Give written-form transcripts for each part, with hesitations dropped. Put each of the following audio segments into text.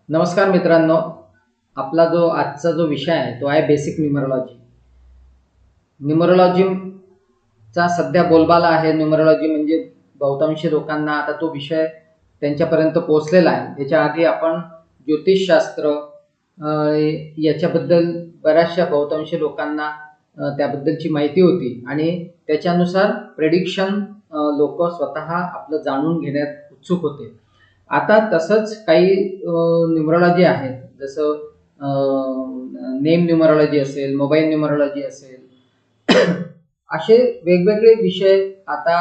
नमस्कार मित्रांनो, आपला जो आजचा जो विषय आहे तो आहे बेसिक न्यूमरोलॉजी. न्यूमरोलॉजीचा सध्या बोलबाला आहे. न्यूमरोलॉजी म्हणजे बहुतांशी लोकांना आता तो विषय त्यांच्यापर्यंत पोहोचलेला आहे. याच्या आधी आपण ज्योतिषशास्त्र याच्याबद्दल बऱ्याचशा बहुतांशी लोकांना त्याबद्दलची माहिती होती आणि त्याच्यानुसार प्रेडिक्शन लोक स्वतः आपलं जाणून घेण्यात उत्सुक होते. आता तसंच काही न्यूमरोलॉजी आहेत, जसं नेम न्यूमरोलॉजी असेल, मोबाईल न्यूमरोलॉजी असेल, असे वेगवेगळे विषय आता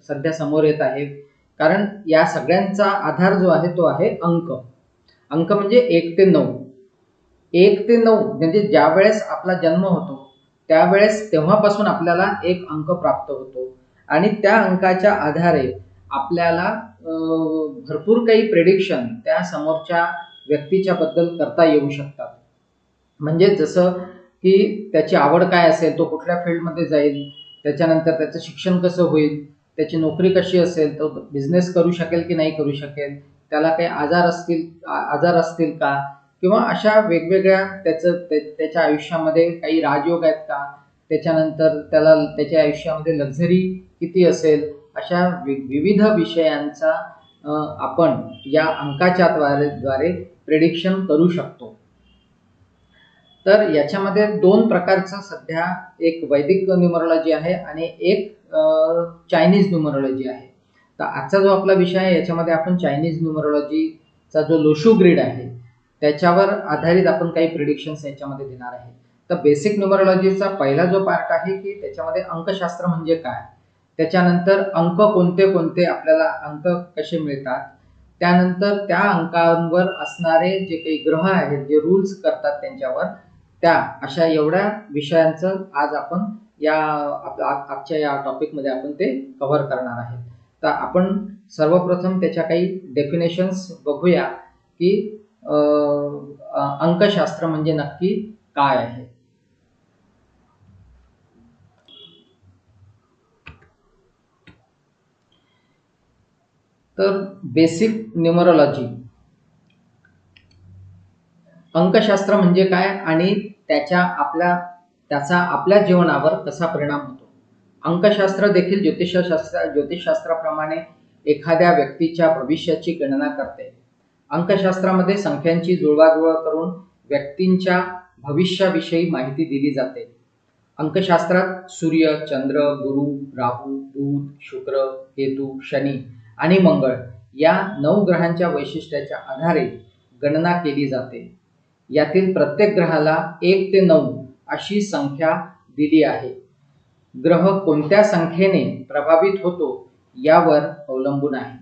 सध्या समोर येत आहेत. कारण या सगळ्यांचा आधार जो आहे तो आहे अंक. अंक म्हणजे 1 ते 9. 1 ते 9 म्हणजे ज्या वेळेस आपला जन्म होतो त्यावेळेस तेव्हापासून आपल्याला एक अंक प्राप्त होतो आणि त्या अंकाच्या आधारे आपल्याला भरपूर काही प्रेडिक्शन त्या समोरच्या व्यक्तीच्या बद्दल करता येऊ शकतात. म्हणजे जसं की त्याची आवड काय असेल, तो कुठल्या फील्डमध्ये जाईल, त्याच्यानंतर त्याचं शिक्षण कसं होईल, त्याची नोकरी कशी असेल, तो बिझनेस करू शकेल की नाही करू शकेल, त्याला काही आजार असतील का, किंवा अशा वेगवेगळ्या त्याच्या आयुष्यामध्ये काही राजयोग आहेत का, त्याच्यानंतर त्याला त्याच्या आयुष्यामध्ये लक्झरी किती असेल, अशा विविध विषयांचा आपण या अंकाच्या द्वारे प्रेडिक्शन करू शकतो. तर याच्यामध्ये 2 प्रकारचं सध्या, एक वैदिक न्यूमरोलॉजी आहे आणि एक चायनीज न्यूमरोलॉजी आहे. तर आजचा जो आपला विषय आहे याच्यामध्ये आपण चायनीज न्यूमरोलॉजीचा जो लोशू ग्रिड आहे त्याच्यावर आधारित आपण काही प्रेडिक्शन्स याच्यामध्ये देणार आहे. तर बेसिक न्यूमरोलॉजीचा पहिला जो पार्ट आहे की त्याच्यामध्ये अंकशास्त्र म्हणजे काय, त्याच्यानंतर अंक कोणते कोणते, आपल्याला अंक कसे मिळतात, त्यानंतर त्या अंकांवर असणारे जे काही ग्रह आहेत जे रूल्स करतात त्यांच्यावर, त्या अशा एवढ्या विषयांचं आज आपण आजच्या या टॉपिकमध्ये आपण ते कव्हर करणार आहे. तर आपण सर्वप्रथम त्याच्या काही डेफिनेशन्स बघूया की अंकशास्त्र म्हणजे नक्की काय आहे. तर बेसिक न्यूमरोलॉजी, अंकशास्त्र म्हणजे काय आणि त्याचा आपल्या जीवनावर कसा परिणाम होतो. अंकशास्त्र देखील ज्योतिषशास्त्राप्रमाणे एखाद्या व्यक्तीच्या भविष्याची गणना करते. अंकशास्त्रामध्ये संख्यांची जुळवाजुळव करून व्यक्तींच्या भविष्याविषयी माहिती दिली जाते. अंकशास्त्रात सूर्य, चंद्र, गुरु, राहू, बुध, शुक्र, केतू, शनी आणि मंगळ या 9 ग्रहांच्या वैशिष्ट्याच्या आधारे गणना केली जाते. यातील प्रत्येक ग्रहाला 1 ते 9 अशी संख्या दिली आहे. ग्रह कोणत्या संख्येने प्रभावित होतो यावर अवलंबून आहे.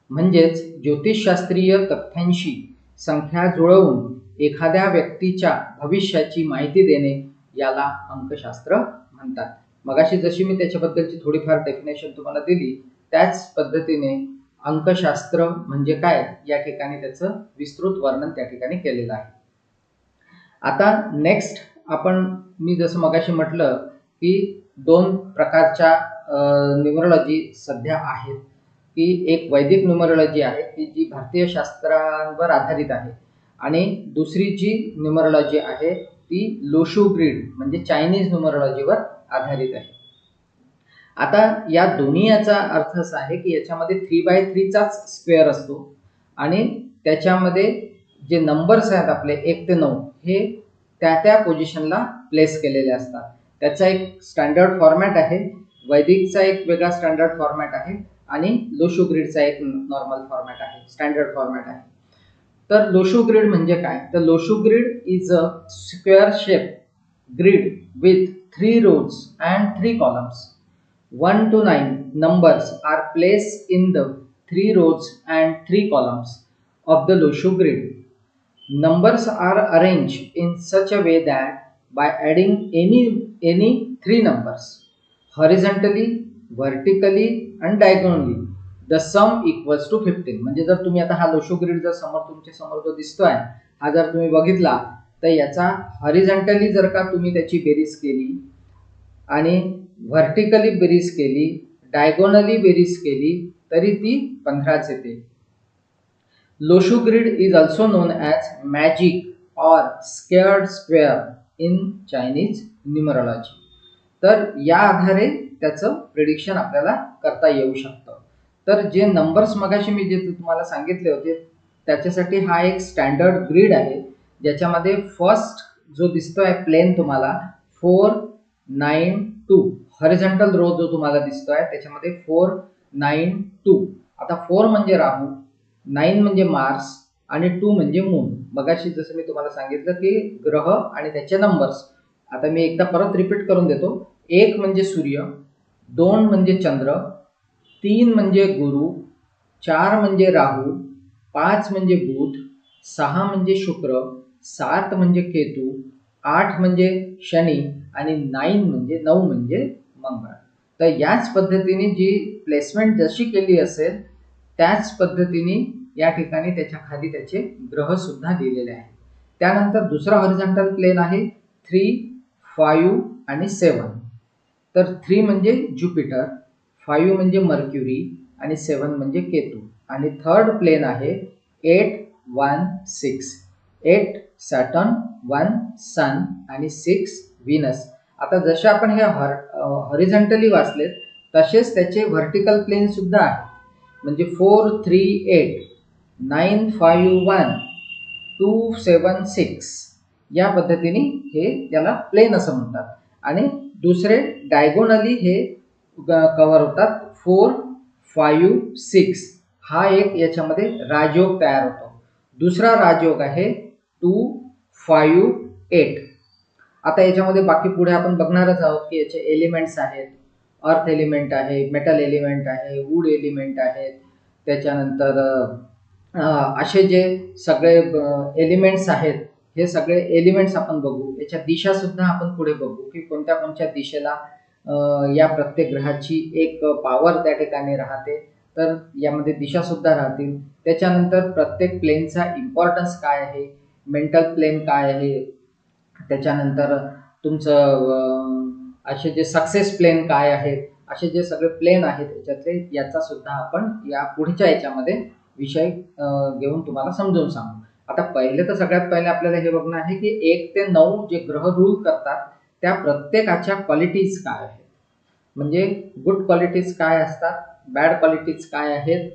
म्हणजेच ज्योतिषशास्त्रीय तथ्यांशी संख्या जुळवून एखाद्या व्यक्तीच्या भविष्याची माहिती देणे याला अंकशास्त्र म्हणतात. मगाशी जशी मी त्याच्याबद्दलची थोडीफार डेफिनेशन तुम्हाला दिली, त्याच पद्धतीने अंकशास्त्र म्हणजे काय या ठिकाणी त्याचं विस्तृत वर्णन त्या ठिकाणी केलेलं आहे. आता नेक्स्ट मी जसं मगाशी म्हटलं की 2 प्रकारच्या न्यूमरोलॉजी सध्या आहेत, की एक वैदिक न्यूमरोलॉजी आहे की जी भारतीय शास्त्रांवर आधारित आहे आणि दुसरी जी न्यूमरोलॉजी आहे ती लोशू ग्रिड म्हणजे चायनीज न्यूमरोलॉजीवर आधारित आहे. आता या दोन्ही याचा अर्थ असा आहे की याच्यामध्ये 3x3 चाच स्क्वेअर असतो आणि त्याच्यामध्ये जे नंबर्स आहेत आपले 1 ते 9 हे त्या पोझिशनला प्लेस केलेले असतात. त्याचा एक स्टँडर्ड फॉर्मॅट आहे. वैदिकचा एक वेगळा स्टँडर्ड फॉर्मॅट आहे आणि लोशू ग्रिडचा एक नॉर्मल फॉर्मॅट आहे, स्टँडर्ड फॉर्मॅट आहे. तर लोशू ग्रिड म्हणजे काय, तर Lo Shu grid is a square shape grid with 3 rows and 3 columns. 1 to 9 numbers are placed in the 3 rows and 3 columns of the Loshu grid. Numbers are arranged in such a way that by adding any 3 numbers horizontally, vertically and diagonally the sum equals to 15. म्हणजे जर तुम्ही आता हा लोशू grid जर तुमच्या समोर जो दिसतोय हा जर तुम्ही बघितला तर याचा हॉरिझॉन्टली जर का तुम्ही त्याची बेरीज केली आणि व्हर्टिकली बेरीज केली, डायगोनली बेरीज केली तरी ती 15च येते. Lo Shu grid is also known as magic or sacred square in Chinese numerology. तर या आधारे त्याचं प्रिडिक्शन आपल्याला करता येऊ शकतं. तर जे नंबर्स मगाशी मी जे तुम्हाला सांगितले होते त्याच्यासाठी हा एक स्टँडर्ड ग्रिड आहे, ज्याच्यामध्ये फर्स्ट जो दिसतोय प्लेन तुम्हाला 492 हॉरिझॉन्टल रो जो तुम्हाला दिसतोय त्याच्यामध्ये 492. आता 4 म्हणजे राहू, 9 म्हणजे मार्स आणि 2 म्हणजे मून. मगाशी जसं मी तुम्हाला सांगितलं की ग्रह आणि त्याचे नंबर्स. आता मी एकदा परत रिपीट करून देतो. 1 म्हणजे सूर्य, 2 म्हणजे चंद्र, 3 म्हणजे गुरु, 4 म्हणजे राहू, 5 म्हणजे बुध, 6 म्हणजे शुक्र, 7 म्हणजे केतू, 8 म्हणजे शनी आणि 9 म्हणजे मंगळ. तर याच पद्धतीने जी प्लेसमेंट जशी केली असेल त्याच पद्धतीने या ठिकाणी त्याच्या खाली त्याचे ग्रह सुद्धा दिलेले आहेत. त्यानंतर दुसरा हॉरिझॉन्टल प्लेन आहे 3, 5 आणि 7. तर 3 म्हणजे ज्युपिटर, 5 म्हणजे मर्क्युरी आणि 7 म्हणजे केतू. आणि थर्ड प्लेन आहे 8, 1, 6. 8 सॅटर्न, 1 सन आणि 6 व्हीनस. आता जसे आपण हे हॉरिझॉन्टली वाचलेत तसेच त्याचे व्हर्टिकल प्लेन सुद्धा आहे. म्हणजे 4, 3, 8, 9, 5, 1, 2, 7, 6 या पद्धतीने हे त्याला प्लेन असं म्हणतात. आणि दुसरे डायगोनली हे कव्हर होतात 4, 5, 6. हा एक याच्यामध्ये राजयोग तयार होतो. दुसरा राजयोग आहे 2, 5, 8. आता याच्यामध्ये बाकी पुढे आपण बघणारच आहोत की याचे एलिमेंट्स आहेत. अर्थ एलिमेंट आहे, मेटल एलिमेंट आहे, वूड एलिमेंट आहेत. त्याच्यानंतर असे जे सगळे एलिमेंट्स आहेत हे सगळे एलिमेंट्स आपण बघू. याच्या दिशा सुद्धा आपण पुढे बघू की कोणत्या कोणत्या दिशेला या प्रत्येक ग्रहाची एक पॉवर त्या ठिकाणी राहते. तर यामध्ये दिशा सुद्धा राहतील. त्याच्यानंतर प्रत्येक प्लेनचा इम्पॉर्टन्स काय आहे, मेंटल प्लेन काय आहे, त्याच्यानंतर तुमचं असे जे सक्सेस प्लेन काय आहेत, असे जे सगळे प्लेन आहेत याच्यातले याचा सुद्धा आपण या पुढच्या याच्यामध्ये विषय घेऊन तुम्हाला समजून सांगू. आता पहिले तर सगळ्यात पहिले आपल्याला हे बघणं आहे की 1 ते 9 जे ग्रह रूल करतात त्या प्रत्येकाच्या क्वालिटीज काय आहेत. म्हणजे गुड क्वालिटीज काय असतात, बॅड क्वालिटीज काय आहेत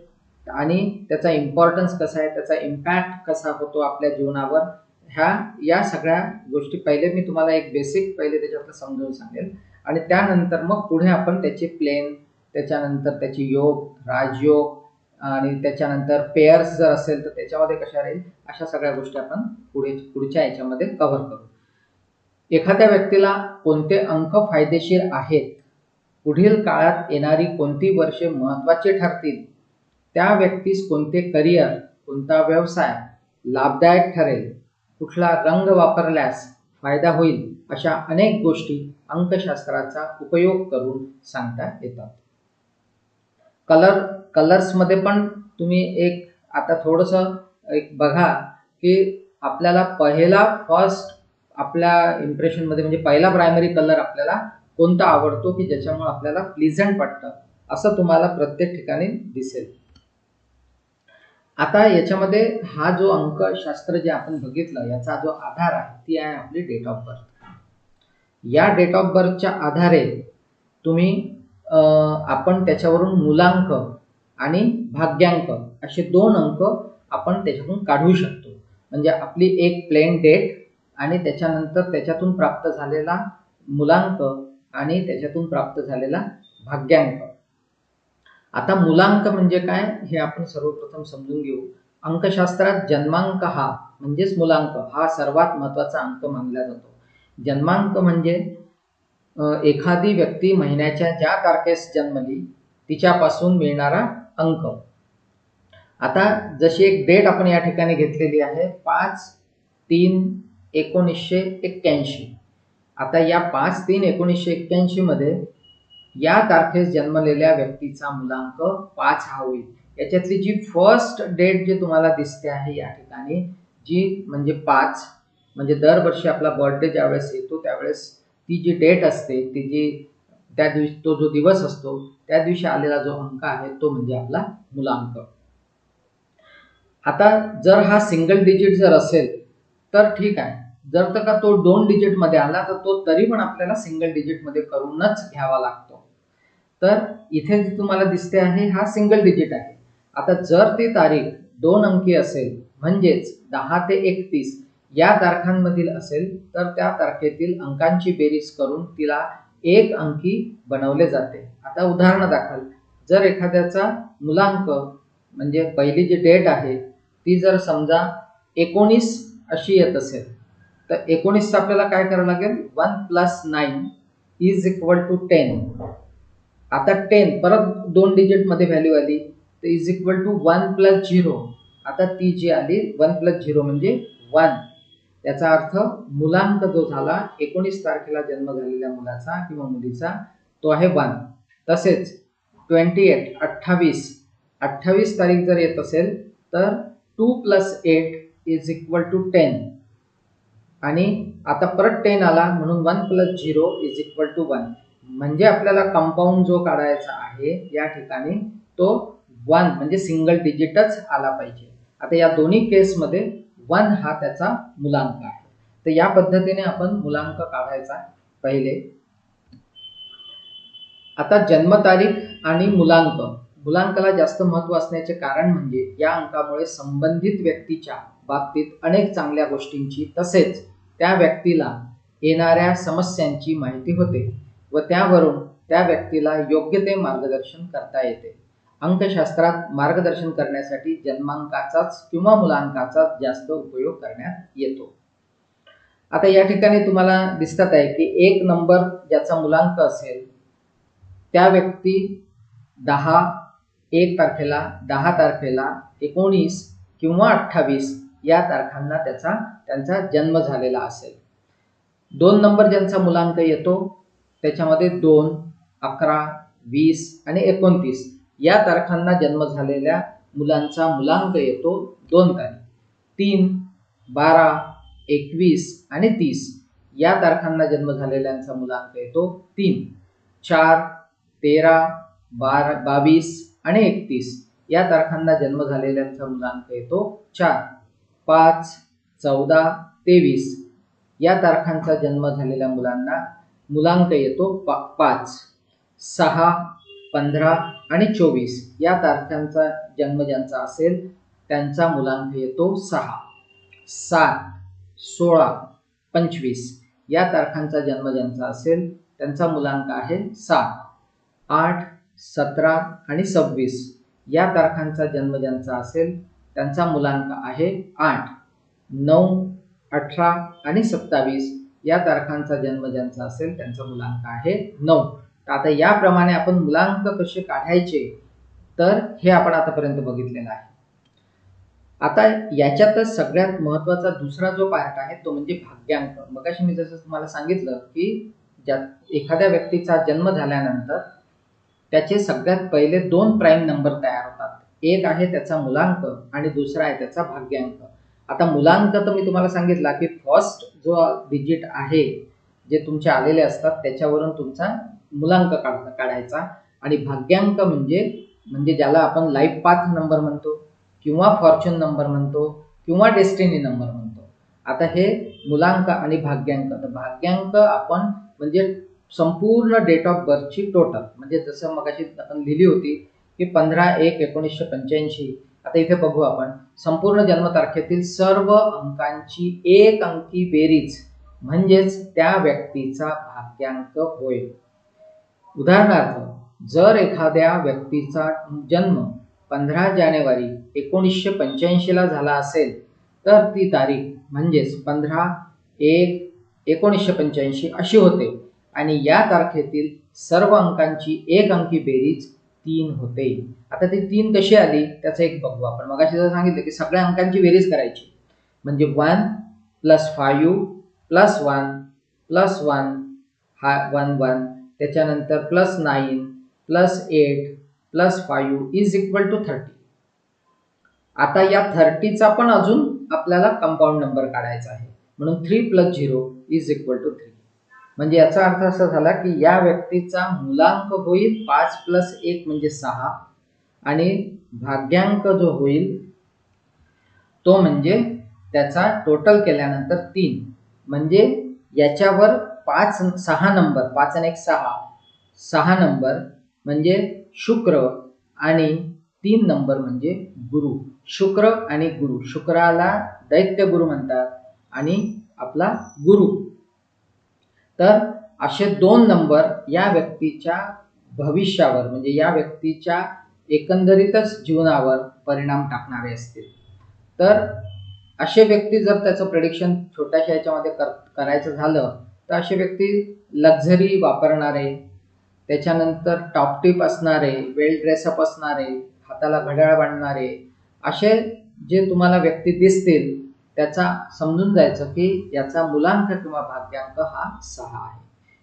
आणि त्याचा इम्पॉर्टन्स कसा आहे, त्याचा इम्पॅक्ट कसा होतो आपल्या जीवनावर, या सगळ्या गोष्टी पहिले मी तुम्हाला एक बेसिक पहिले त्याच्यातलं समजावून सांगेल. आणि त्यानंतर मग पुढे आपण त्याचे प्लेन, त्याच्यानंतर त्याचे योग, राजयोग आणि त्याच्यानंतर पेअर्स जर असेल तर त्याच्यामध्ये कशा राहील, अशा सगळ्या गोष्टी आपण पुढच्या याच्यामध्ये कव्हर करू. एखाद्या व्यक्तीला कोणते अंक फायदेशीर आहेत, पुढील काळात येणारी कोणती वर्षे महत्त्वाची ठरतील, त्या व्यक्तीस कोणते करिअर, कोणता व्यवसाय लाभदायक ठरेल, कुठला रंग वापरल्यास फायदा होईल, अशा अनेक गोष्टी अंकशास्त्राचा उपयोग करून सांगता येतात. कलर्समध्ये पण तुम्ही एक आता थोडंसं एक बघा की आपल्याला फर्स्ट आपल्या इम्प्रेशनमध्ये म्हणजे पहिला प्रायमरी कलर आपल्याला कोणता आवडतो की ज्याच्यामुळे आपल्याला प्लीझंट वाटतं असं तुम्हाला प्रत्येक ठिकाणी दिसेल. आता याच्यामध्ये हा जो अंकशास्त्र जे आपण बघितलं याचा जो आधार आहे ती आहे आपली डेट ऑफ बर्थ. या डेट ऑफ बर्थच्या आधारे तुम्ही आपण त्याच्यावरून मूलांक आणि भाग्यांक असे 2 अंक आपण त्याच्यातून काढू शकतो. म्हणजे आपली एक प्लेन डेट आणि त्याच्यानंतर त्याच्यातून प्राप्त झालेला मूलांक आणि त्याच्यातून प्राप्त झालेला भाग्यांक. आता मूलांक म्हणजे काय हे आपण सर्वप्रथम समजून घेऊ. अंकशास्त्रात जन्मांक हा म्हणजेच मूलांक हा सर्वात महत्त्वाचा अंक मानला जातो. जन्मांक म्हणजे एखादी व्यक्ती महिन्याच्या ज्या तारखेस जन्मली तिच्यापासून मिळणारा अंक. आता जशी एक डेट आपण या ठिकाणी घेतलेली आहे 5/3/1981. आता या 5/3/1981 मध्ये या तारखेस जन्मलेल्या व्यक्तीचा मूलांक 5 हा होईल. याच्यातली जी फर्स्ट डेट जे तुम्हाला दिसते आहे या ठिकाणी जी म्हणजे 5, म्हणजे दरवर्षी आपला बर्थडे ज्यावेळेस येतो त्यावेळेस ती जी डेट असते ती जी त्या दिवशी तो जो दिवस असतो त्या दिवशी आलेला जो अंक आहे तो म्हणजे आपला मूलांक. आता जर हा सिंगल डिजिट जर असेल तर ठीक आहे, जर तर का तो 2 डिजिट मध्ये आला तर तो तरी पण आपल्याला सिंगल डिजिट मध्ये करूनच घ्यावा लागतो. तर इथे जी तुम्हाला दिसते आहे हा सिंगल डिजिट आहे. आता जर ती तारीख 2 अंकी असेल म्हणजेच 10 ते 31 या तारखांमधील असेल तर त्या तारखेतील अंकांची बेरीज करून तिला एक अंकी बनवले जाते. आता उदाहरण दाखल, जर एखाद्याचा मुलांक म्हणजे पहिली जी डेट आहे ती जर समजा 19 अशी येत असेल तर 19 आपल्याला काय करावं लागेल, 1 + 9 = 10. आता 10 परत 2 डिजिट मध्ये व्हॅल्यू आली तर = 1 + 0. आता ती जी आली 1 + 0 म्हणजे 1. याचा अर्थ मुलांक जो झाला 19 तारखेला जन्म झालेल्या मुलाचा किंवा मुलीचा तो आहे 1. तसेच 28 तारीख जर येत असेल तर 2 + 8 = 10. आणि आता परत 10 आला म्हणून 1 + 0 = 1. म्हणजे आपल्याला कंपाऊंड जो काढायचा आहे या ठिकाणी तो 1 म्हणजे सिंगल डिजिटच आला पाहिजे. आता या दोन्ही केसमध्ये 1 हा त्याचा मुलांक आहे. तर या पद्धतीने आपण मुलांक काढायचा पहिले. आता जन्मतारीख आणि मुलांक, मुलांकाला जास्त महत्त्व असण्याचे कारण म्हणजे या अंकामुळे संबंधित व्यक्तीच्या बाबतीत अनेक चांगल्या गोष्टींची तसेच त्या व्यक्तीला येणाऱ्या समस्यांची माहिती होते व त्यावरून त्या व्यक्तीला योग्य ते मार्गदर्शन करता येते. अंकशास्त्रात मार्गदर्शन करण्यासाठी जन्मांकाचाच किंवा मुलांकाचाच जास्त उपयोग करण्यात येतो. आता या ठिकाणी तुम्हाला दिसत आहे की एक नंबर ज्याचा मुलांक असेल त्या व्यक्ती 1 तारखेला, 10 तारखेला, 19 किंवा 28 या तारखांना त्यांचा जन्म झालेला असेल. 2 नंबर ज्यांचा मुलांक येतो त्याच्यामध्ये 2, 11, 20 आणि 29 या तारखांना जन्म झालेल्या मुलांचा मुलांक येतो 2 तारीख. 3, 12, 21 आणि 30 या तारखांना जन्म झालेल्यांचा मुलांक येतो 3. 4, 13, 22 आणि 31 या तारखांना जन्म झालेल्यांचा मुलांक येतो 4. 5, 14, 23 या तारखांचा जन्म झालेल्या मुलांना मुलांक येतो 5. 6, 15 आणि 24 या तारखांचा जन्म ज्यांचा असेल त्यांचा मुलांक येतो 6. 7, 16, 25 या तारखांचा जन्म ज्यांचा असेल त्यांचा मुलांक आहे 7. 8, 17 आणि 26 या तारखांचा जन्म ज्यांचा असेल त्यांचा मुलांक आहे 8. 9, 18 आणि 27 या तारखांचा जन्म ज्यांचा असेल त्यांचा मुलांक आहे 9. तर आता याप्रमाणे आपण मुलांक कसे काढायचे तर हे आपण आतापर्यंत बघितलेलं आहे. आता याच्यातच सगळ्यात महत्त्वाचा दुसरा जो पार्ट आहे तो म्हणजे भाग्यांक. मगाशी मी जसं तुम्हाला सांगितलं की एखाद्या व्यक्तीचा जन्म झाल्यानंतर त्याचे सगळ्यात पहिले 2 प्राईम नंबर तयार होतात. एक आहे त्याचा मुलांक आणि दुसरा आहे त्याचा भाग्यांक. आता मुलांक तर मी तुम्हाला सांगितला की फर्स्ट जो डिजिट आहे जे तुमचे आलेले असतात त्याच्यावरून तुमचा मुलांक काढायचा आणि भाग्यांक म्हणजे ज्याला आपण लाईफ पाथ नंबर म्हणतो किंवा फॉर्च्यून नंबर म्हणतो किंवा डेस्टिनी नंबर म्हणतो. आता हे मुलांक आणि भाग्यांक, तर भाग्यांक आपण म्हणजे संपूर्ण डेट ऑफ बर्थची टोटल, म्हणजे जसं मगाशी आपण लिहिली होती की 15/1/1985. आता इथे बघू आपण संपूर्ण जन्मतारखेतील सर्व अंकांची एक अंकी बेरीज म्हणजेच त्या व्यक्तीचा भाग्यांक होय. उदाहरणार्थ जर एखाद्या व्यक्तीचा जन्म 15 जानेवारी 1985 ला झाला असेल तर ती तारीख म्हणजेच 15/1/1985 अशी होते आणि या तारखेतील सर्व अंकांची एक अंकी बेरीज 3 होते. आता ती 3 कशी आली त्याचं एक बघू आपण. मगाशी जर सांगितलं की सगळ्या अंकांची बेरीज करायची म्हणजे 1 + 5 + 1 + 1 हा 1 1, त्याच्यानंतर +9 +8 +5 = 30. आता या 30चा पण अजून आपल्याला कंपाऊंड नंबर काढायचा आहे म्हणून 3 + 0 = 3. म्हणजे याचा अर्थ असा झाला की या व्यक्तीचा मुलांक होईल 5 + 1 म्हणजे 6 आणि भाग्यांक जो होईल तो म्हणजे त्याचा टोटल केल्यानंतर 3, म्हणजे याच्यावर 6 नंबर, 5 आणि 1 6 नंबर म्हणजे शुक्र आणि 3 नंबर म्हणजे गुरु. शुक्र आणि गुरु, शुक्राला दैत्य गुरु म्हणतात आणि आपला गुरु. तर असे 2 नंबर या व्यक्तीच्या भविष्यावर म्हणजे या व्यक्तीच्या एकंदरीतच जीवनावर परिणाम टाकणारे असतील. तर असे व्यक्ती जर त्याचं प्रेडिक्शन छोट्याशा याच्यामध्ये करायचं झालं तर असे व्यक्ती लक्झरी वापरणारे, त्याच्यानंतर टॉप टिप असणारे, वेल ड्रेसअप असणारे, हाताला घड्याळ बांधणारे, असे जे तुम्हाला व्यक्ती दिसतील त्याचा समजून जायचं की याचा मुलांक किंवा भाग्यांक हा 6 आहे.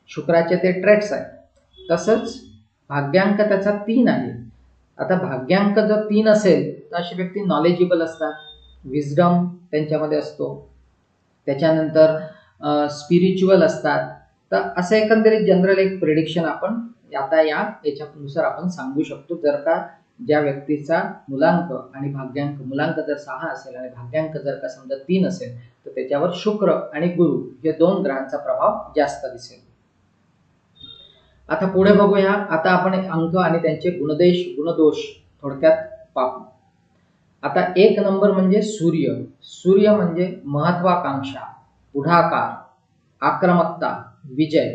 शुक्राचे ते ट्रेट्स आहेत. तसंच भाग्यांक त्याचा 3 आहे. आता भाग्यांक जर 3 असेल तर अशी व्यक्ती नॉलेजेबल असतात, विजडम त्यांच्यामध्ये असतो, त्याच्यानंतर स्पिरिच्युअल असतात. तर असं एकंदरीत जनरल एक प्रेडिक्शन आपण आता याच्यानुसार आपण सांगू शकतो. जर का ज्या व्यक्तीचा मुलांक आणि भाग्यांक, मुलांक जर 6 असेल आणि भाग्यांक जर का समजा 3 असेल तर त्याच्यावर शुक्र आणि गुरु हे 2 ग्रहांचा प्रभाव जास्त दिसेल. आता पुढे बघूया. आता आपण अंक आणि त्यांचे गुणदोष थोडक्यात पाहू. आता 1 नंबर म्हणजे सूर्य. सूर्य म्हणजे महत्वाकांक्षा, पुढाकार, आक्रमकता, विजय.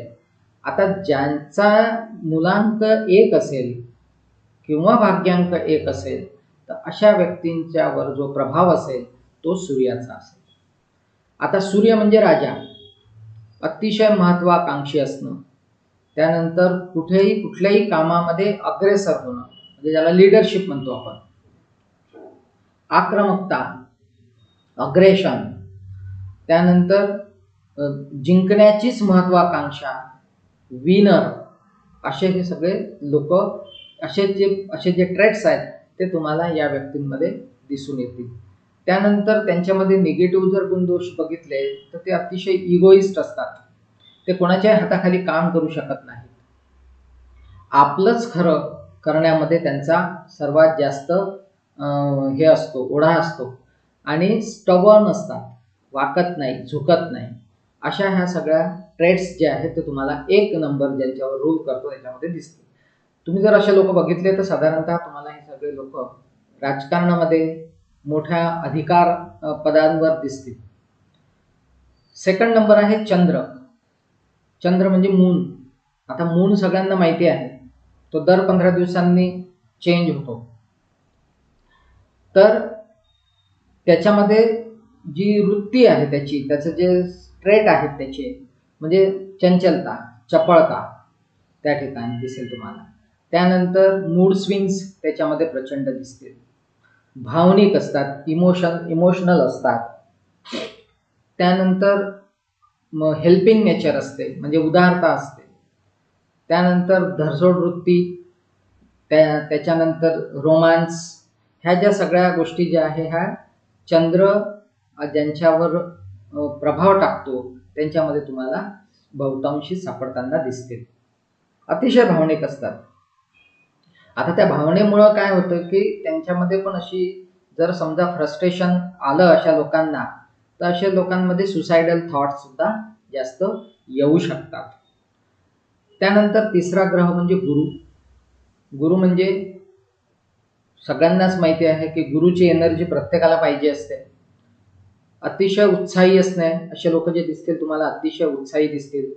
आता ज्यांचा मुलांक 1 असेल किंवा भाग्यांक 1 असेल तर अशा व्यक्तींच्यावर जो प्रभाव असेल तो सूर्याचा असेल. आता सूर्य म्हणजे राजा, अतिशय महत्वाकांक्षी असणं, त्यानंतर कुठल्याही कामामध्ये अग्रेसर होणं म्हणजे ज्याला लीडरशिप म्हणतो आपण, आक्रमकता, अग्रेशन, त्यानंतर जिंकण्याचीच महत्वाकांक्षा, विनर, असे हे सगळे लोक, असे जे ट्रेट्स आहेत ते तुम्हाला या व्यक्तींमध्ये दिसून येतील. त्यानंतर त्यांच्यामध्ये निगेटिव्ह जर गुणदोष बघितले तर ते अतिशय इगोइस्ट असतात. ते कोणाच्याही हाताखाली काम करू शकत नाहीत. आपलंच खरं करण्यामध्ये त्यांचा सर्वात जास्त हे असतो, ओढा असतो आणि स्टबर्न असतात, वाकत नाही, झुकत नाही. अशा ह्या सगळ्या ट्रेट्स जे आहेत ते तुम्हाला 1 नंबर ज्यांच्यावर रूल करतो त्याच्यामध्ये दिसते. तुम्ही जर असे लोक बघितले तर साधारणतः तुम्हाला हे सगळे लोक राजकारणामध्ये मोठ्या अधिकार पदांवर दिसतील. 2nd नंबर आहे चंद्र. चंद्र म्हणजे मून. आता मून सगळ्यांना माहिती आहे, तो दर 15 दिवसांनी चेंज होतो. तर त्याच्यामध्ये जी वृत्ती आहे त्याचं जे ट्रेट आहेत त्याचे म्हणजे चंचलता, चपळता त्या ठिकाणी दिसेल तुम्हाला. त्यानंतर मूड स्विंग्स त्याच्यामध्ये प्रचंड दिसतील. भावनिक असतात, इमोशनल असतात. त्यानंतर हेल्पिंग नेचर असते म्हणजे उदारता असते. त्यानंतर धरसोड वृत्ती, त्याच्यानंतर रोमांस, ह्या ज्या सगळ्या गोष्टी ज्या आहे ह्या चंद्र ज्यांच्यावर प्रभाव टाकतो त्यांच्यामध्ये तुम्हाला बहुतांशी सापडताना दिसतील. अतिशय भावनिक असतात. आता त्या भावनेमुळं काय होतं की त्यांच्यामध्ये पण अशी जर समजा फ्रस्ट्रेशन आलं अशा लोकांना तर अशा लोकांमध्ये सुसायडल थॉट सुद्धा जास्त येऊ शकतात. त्यानंतर 3रा ग्रह म्हणजे गुरु. गुरु म्हणजे सगळ्यांनाच माहिती आहे की गुरुची एनर्जी प्रत्येकाला पाहिजे असते. अतिशय उत्साही असणे, असे लोक जे दिसतील तुम्हाला अतिशय उत्साही दिसतील.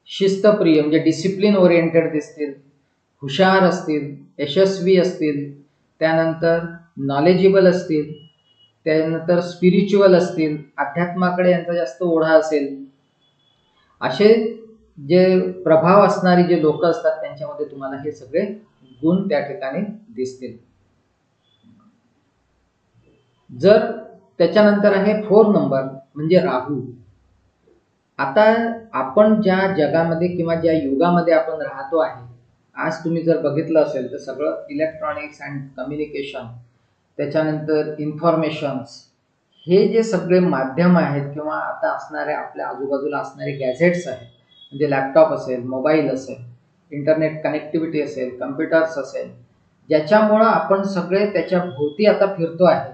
शिस्तप्रिय म्हणजे डिसिप्लिन ओरिएंटेड दिसतील, हुशार असतील, यशस्वी असतील, त्यानंतर नॉलेजेबल असतील, त्यानंतर स्पिरिच्युअल असतील, अध्यात्माकडे यांचा जास्त ओढा असेल. असे जे प्रभाव असणारी जे लोक असतात त्यांच्यामध्ये तुम्हाला हे सगळे गुण त्या ठिकाणी दिसतील. जर त्याच्यानंतर आहे 4 नंबर म्हणजे राहू. आता आपण ज्या जगामध्ये किंवा ज्या युगामध्ये आपण राहतो आहे, आज तुम्ही जर बघितलं असेल तर सगळं इलेक्ट्रॉनिक्स अँड कम्युनिकेशन, त्याच्यानंतर इन्फॉर्मेशन्स, हे जे सगळे माध्यम आहेत किंवा आता असणारे आपल्या आजूबाजूला असणारे गॅझेट्स आहेत म्हणजे लॅपटॉप असेल, मोबाईल असेल, इंटरनेट कनेक्टिव्हिटी असेल, कम्प्युटर्स असेल, ज्याच्यामुळं आपण सगळे त्याच्या भोवती आता फिरतो आहे.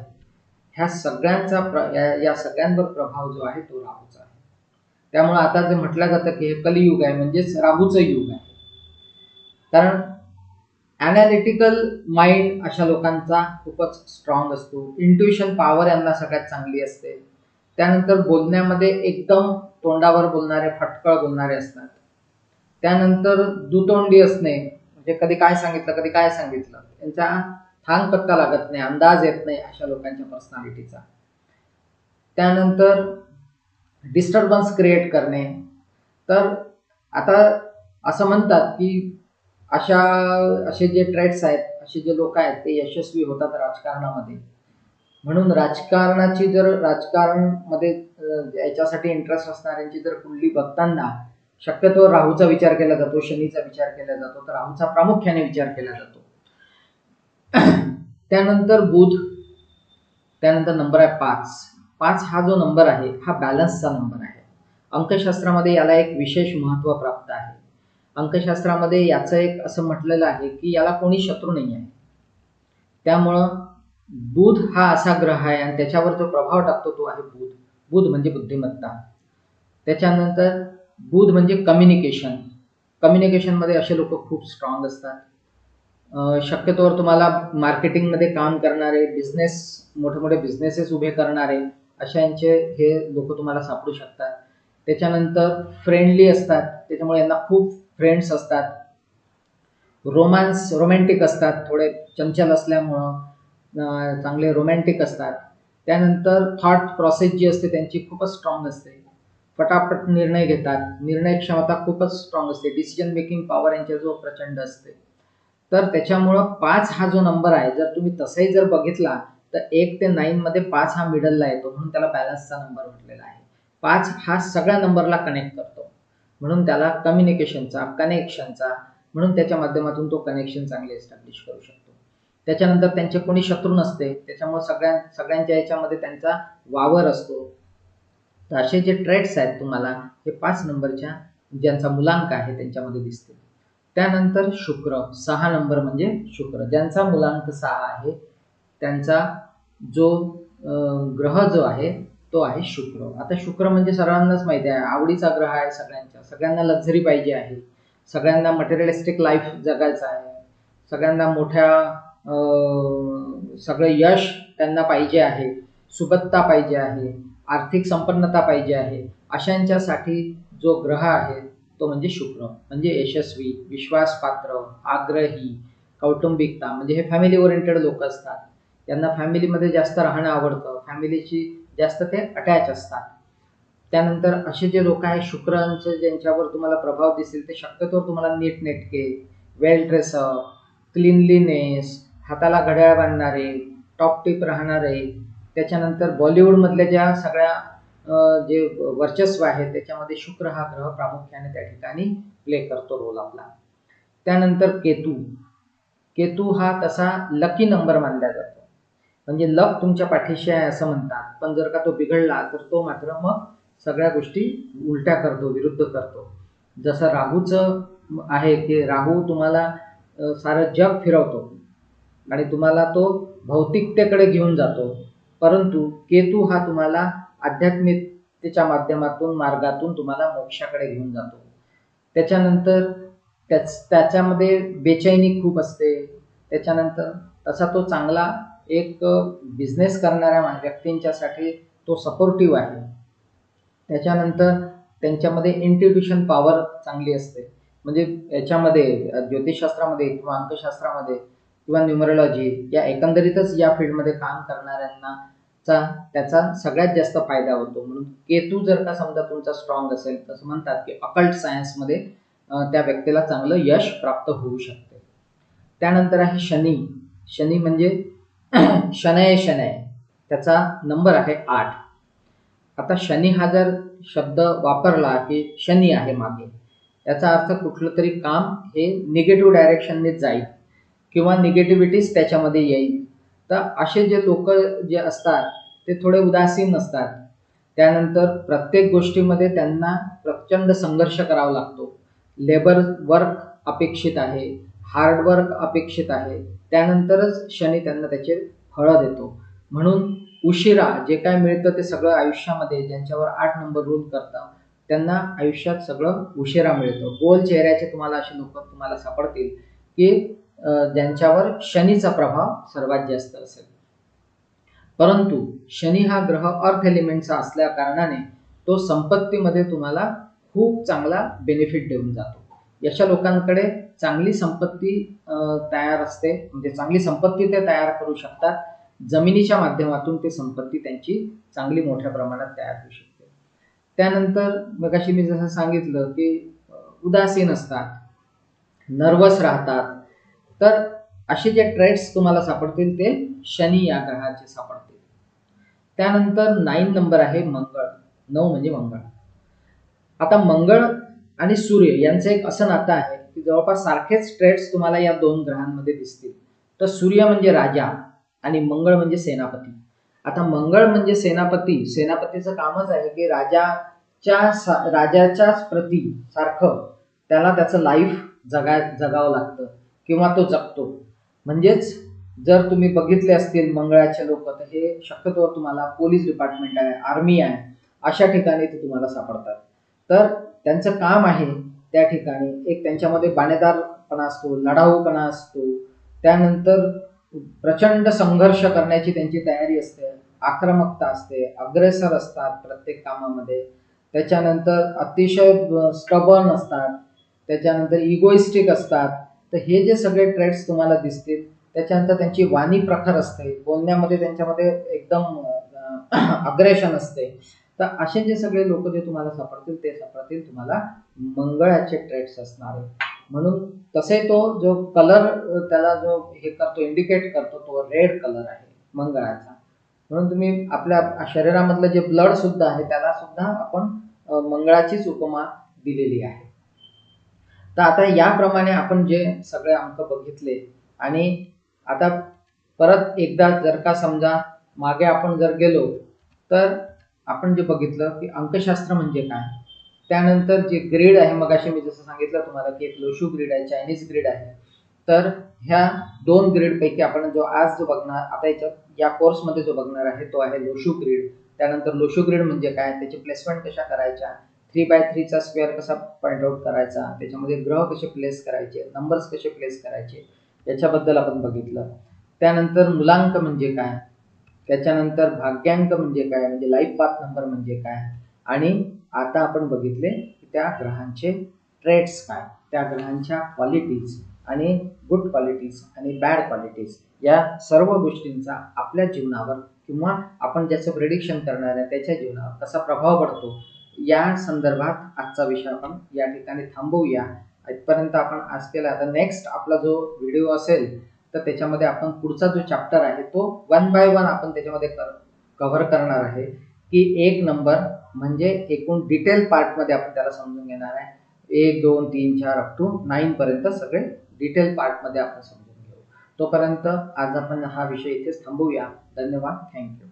ह्या या सगळ्यांवर प्रभाव जो आहे तो राहूचा आहे. त्यामुळे आता जे म्हटलं जातं की हे कलियुग आहे, म्हणजेच राहूचं युग आहे. कारण ॲनालिटिकल माइंड अशा लोकांचा खूपच स्ट्रॉंग असतो. इंट्युशन पॉवर यांना सगळ्यात चांगली असते. त्यानंतर बोलण्यामध्ये एकदम तोंडावर बोलणारे, फटकळ बोलणारे असतात. त्यानंतर दुतोंडी असणे, म्हणजे कधी काय सांगितलं कधी काय सांगितलं, त्यांचा थांग पत्ता लागत नाही, अंदाज येत नाही अशा लोकांच्या पर्सनॅलिटीचा. त्यानंतर डिस्टर्बन्स क्रिएट करणे. तर आता असं म्हणतात की असे जे ट्रेड्स आहेत, असे जे लोक आहेत ते यशस्वी होतात राजकारणामध्ये. म्हणून राजकारणामध्ये याच्यासाठी इंटरेस्ट असणाऱ्यांची जर कुंडली बघताना शक्यतो राहूचा विचार केला जातो, शनीचा विचार केला जातो, तर राहूचा प्रामुख्याने विचार केला जातो. त्यानंतर बुध, त्यानंतर नंबर आहे 5. 5 हा जो नंबर आहे हा बॅलन्सचा नंबर आहे. अंकशास्त्रामध्ये याला एक विशेष महत्त्व प्राप्त आहे. अंकशास्त्रामध्ये याचं एक असं म्हटलेलं आहे की याला कोणी शत्रू नाही आहे. त्यामुळं बुध हा असा ग्रह आहे आणि त्याच्यावर जो प्रभाव टाकतो तो आहे बुध. बुध म्हणजे बुद्धिमत्ता. त्याच्यानंतर बुध म्हणजे कम्युनिकेशन. कम्युनिकेशनमध्ये असे लोक खूप स्ट्रॉंग असतात. शक्यतोवर तुम्हाला मार्केटिंगमध्ये काम करणारे, मोठे मोठे बिझनेसेस उभे करणारे अशांचे हे लोक तुम्हाला सापडू शकतात. त्याच्यानंतर फ्रेंडली असतात, त्याच्यामुळे यांना खूप फ्रेंड्स असतात. रोमॅन्टिक असतात, थोडे चंचल असल्यामुळं चांगले रोमॅन्टिक असतात. त्यानंतर थॉट प्रोसेस जी असते त्यांची खूपच स्ट्रॉंग असते. फटाफट निर्णय घेतात, निर्णय क्षमता खूपच स्ट्रॉंग असते. डिसिजन मेकिंग पॉवर यांच्याजवळ प्रचंड असते. तर त्याच्यामुळं 5 हा जो नंबर आहे, जर तुम्ही तसंही जर बघितला तर 1 ते 9 मध्ये 5 हा मिडलला येतो, म्हणून त्याला बॅलन्सचा नंबर म्हटलेला आहे. 5 हा सगळ्या नंबरला कनेक्ट करतो, म्हणून त्याला कम्युनिकेशनचा, कनेक्शनचा, म्हणून त्याच्या माध्यमातून तो कनेक्शन चांगले एस्टॅब्लिश करू शकतो. त्याच्यानंतर त्यांचे कोणी शत्रू नसते, त्याच्यामुळे सगळ्यांच्या याच्यामध्ये त्यांचा वावर असतो. तर असे जे ट्रेड्स आहेत तुम्हाला हे 5 नंबरच्या ज्यांचा मुलांक आहे त्यांच्यामध्ये दिसते. त्यानंतर शुक्र, 6 नंबर म्हणजे शुक्र, ज्यांचा मुलांक 6 आहे त्यांचा जो ग्रह जो आहे तो आहे शुक्र. आता शुक्र म्हणजे सर्वांनाच माहिती आहे, आवडीचा ग्रह आहे सगळ्यांच्या. सगळ्यांना लक्झरी पाहिजे आहे, सगळ्यांना मटेरियलिस्टिक लाईफ जगायचं आहे, सगळ्यांना सगळं यश त्यांना पाहिजे आहे, सुबत्ता पाहिजे आहे, आर्थिक संपन्नता पाहिजे आहे. अशांच्यासाठी जो ग्रह आहे तो म्हणजे शुक्र. म्हणजे यशस्वी, विश्वासपात्र, आग्रही, कौटुंबिकता, म्हणजे हे फॅमिली ओरिएंटेड लोक असतात. त्यांना फॅमिलीमध्ये जास्त राहणं आवडतं, फॅमिलीची जास्त ते अटॅच असतात. त्यानंतर असे जे लोक आहेत शुक्रांचे ज्यांच्यावर तुम्हाला प्रभाव दिसेल ते शक्यतो तुम्हाला नीटनेटके, वेल ड्रेसअप, क्लीनलीनेस, हाताला घड्याळ बांधणारे, टॉप टिप राहणारे. त्याच्यानंतर बॉलिवूडमधल्या ज्या सगळ्या जे वर्चस्व आहे त्याच्यामध्ये शुक्र हा ग्रह प्रामुख्याने त्या ठिकाणी प्ले करतो रोल आपला. त्यानंतर केतू हा तसा लकी नंबर मानला जातो, म्हणजे लक तुमच्या पाठीशी आहे असं म्हणतात. पण जर का तो बिघडला तर तो मात्र मग सगळ्या गोष्टी उलट्या करतो, विरुद्ध करतो. जसं राहूचं आहे की राहू तुम्हाला सारं जग फिरवतो आणि तुम्हाला तो भौतिकतेकडे घेऊन जातो, परंतु केतू हा तुम्हाला आध्यात्मिकतेच्या मार्गातून तुम्हाला मोक्षाकडे घेऊन जातो. त्याच्यानंतर त्याच्यामध्ये बेचैनी खूप असते. त्याच्यानंतर तसा तो चांगला एक बिझनेस करणाऱ्या व्यक्तींच्यासाठी तो सपोर्टिव्ह आहे. त्याच्यानंतर त्यांच्यामध्ये इंट्युशन पॉवर चांगली असते. म्हणजे याच्यामध्ये ज्योतिषशास्त्रामध्ये किंवा अंकशास्त्रामध्ये किंवा न्यूमरोलॉजी या एकंदरीतच या फील्डमध्ये काम करणाऱ्यांना त्याचा सगळ्यात जास्त फायदा होतो. म्हणून केतू जर का समजा तुमचा स्ट्रॉंग असेल तर म्हणतात की अकल्ट सायन्समध्ये त्या व्यक्तीला चांगलं यश प्राप्त होऊ शकते. त्यानंतर आहे शनी. शनी म्हणजे शनय, त्याचा नंबर आहे 8. आता शनी हा जर शब्द वापरला की शनी आहे मागे, याचा अर्थ कुठलं तरी काम हे निगेटिव्ह डायरेक्शनने जाईल किंवा निगेटिव्हिटीज त्याच्यामध्ये येईल. तर असे जे लोक जे असतात ते थोडे उदासीन असतात. त्यानंतर प्रत्येक गोष्टीमध्ये त्यांना प्रचंड संघर्ष करावा लागतो. लेबर वर्क अपेक्षित आहे, हार्डवर्क अपेक्षित आहे, त्यानंतरच शनी त्यांना त्याचे फळं देतो. म्हणून उशिरा जे काय मिळतं ते सगळं आयुष्यामध्ये ज्यांच्यावर 8 नंबर रूल करतात त्यांना आयुष्यात सगळं उशिरा मिळतं. गोल चेहऱ्याचे तुम्हाला असे लोक तुम्हाला सापडतील की ज्यांच्यावर शनीचा प्रभाव सर्वात जास्त असेल. परंतु शनी हा ग्रह अर्थ एलिमेंटचा असल्या कारणाने तो संपत्तीमध्ये तुम्हाला खूप चांगला बेनिफिट देऊन जातो. अशा लोकांकडे चांगली संपत्ती तयार असते, म्हणजे चांगली संपत्ती ते तयार करू शकतात. जमिनीच्या माध्यमातून ते संपत्ती त्यांची चांगली मोठ्या प्रमाणात तयार होऊ शकते. त्यानंतर मगाशी मी जसं सांगितलं की उदासीन असतात, नर्वस राहतात, तर असे जे ट्रेड्स तुम्हाला सापडतील ते शनी या ग्रहाचे सापडतील. त्यानंतर 9 नंबर आहे मंगळ. 9 म्हणजे मंगळ. आता मंगळ आणि सूर्य यांचं एक असं नातं आहे की जवळपास सारखेच ट्रेड्स तुम्हाला या दोन ग्रहांमध्ये दिसतील. तर सूर्य म्हणजे राजा आणि मंगळ म्हणजे सेनापती. आता मंगळ म्हणजे सेनापती, सेनापतीचं कामच आहे की राजाच्याच प्रती सारखं त्याला त्याचं लाईफ जगावं लागतं किंवा तो जगतो. म्हणजेच जर तुम्ही बघितले असतील मंगळाचे लोक, तर हे शक्यतो तुम्हाला पोलीस डिपार्टमेंट आहे, आर्मी आहे, अशा ठिकाणी ते तुम्हाला सापडतात. तर त्यांचं काम आहे त्या ठिकाणी एक त्यांच्यामध्ये बाणेदारपणा असतो, लढाऊपणा असतो, त्यानंतर प्रचंड संघर्ष करण्याची त्यांची तयारी असते, आक्रमकता असते, अग्रेसर असतात प्रत्येक कामामध्ये, त्याच्यानंतर अतिशय स्टबर्न असतात, त्याच्यानंतर इगोइस्टिक असतात. तर हे जे सगळे ट्रेड्स तुम्हाला दिसतील, त्याच्यानंतर त्यांची वाणी प्रखर असते, बोलण्यामध्ये त्यांच्यामध्ये एकदम अग्रेशन असते. तर असे जे सगळे लोक जे तुम्हाला सापडतील ते सापडतील तुम्हाला मंगळाचे ट्रेड्स असणार आहे. म्हणून तसे तो जो कलर त्याला जो हे करतो, इंडिकेट करतो, तो रेड कलर आहे मंगळाचा. म्हणून तुम्ही आपल्या शरीरामधलं जे ब्लड सुद्धा आहे त्याला सुद्धा आपण मंगळाचीच उपमा दिलेली आहे. तर आता याप्रमाणे आपण जे सगळे अंक बघितले आणि आता परत एकदा जर का समजा मागे आपण जर गेलो तर आपण जे बघितलं की अंकशास्त्र म्हणजे काय, त्यानंतर जे ग्रीड आहे, मगाशी मी जसं सांगितलं तुम्हाला की एक लोशू ग्रीड आहे, चायनीज ग्रीड आहे. तर ह्या दोन ग्रीड पैकी आपण जो आज जो बघणार, आता या कोर्समध्ये जो बघणार आहे तो आहे लोशू ग्रीड. त्यानंतर लोशू ग्रीड म्हणजे काय, त्याची प्लेसमेंट कशा करायच्या, 3x3 चा स्क्वेअर कसा पॉइंट आउट करायचा, त्याच्यामध्ये ग्रह कसे प्लेस करायचे, नंबर्स कसे प्लेस करायचे, याच्याबद्दल आपण बघितलं. त्यानंतर मुलांक म्हणजे काय, त्याच्यानंतर भाग्यांक म्हणजे काय, म्हणजे लाईफ पाथ नंबर म्हणजे काय, आणि आता आपण बघितले की त्या ग्रहांचे ट्रेड्स काय, त्या ग्रहांच्या क्वालिटीज आणि गुड क्वालिटीज आणि बॅड क्वालिटीज, या सर्व गोष्टींचा आपल्या जीवनावर किंवा आपण ज्याचं प्रेडिक्शन करणार आहे त्याच्या जीवनावर कसा प्रभाव पडतो, या संदर्भात आजचा विषय आपण या ठिकाणी थांबवूया. इथपर्यंत आपण आज केला. आता नेक्स्ट आपला जो व्हिडिओ असेल तर त्याच्यामध्ये आपण पुढचा जो चॅप्टर आहे तो 1 बाय 1 आपण त्याच्यामध्ये कव्हर करणार आहे की 1 नंबर म्हणजे एकूण डिटेल पार्टमध्ये आपण त्याला समजून घेणार आहे. 1 2 3 4 अप टू 9 पर्यंत सगळे डिटेल पार्टमध्ये आपण समजून घेऊ. तोपर्यंत आज आपण हा विषय इथेच थांबवूया. धन्यवाद. थँक्यू.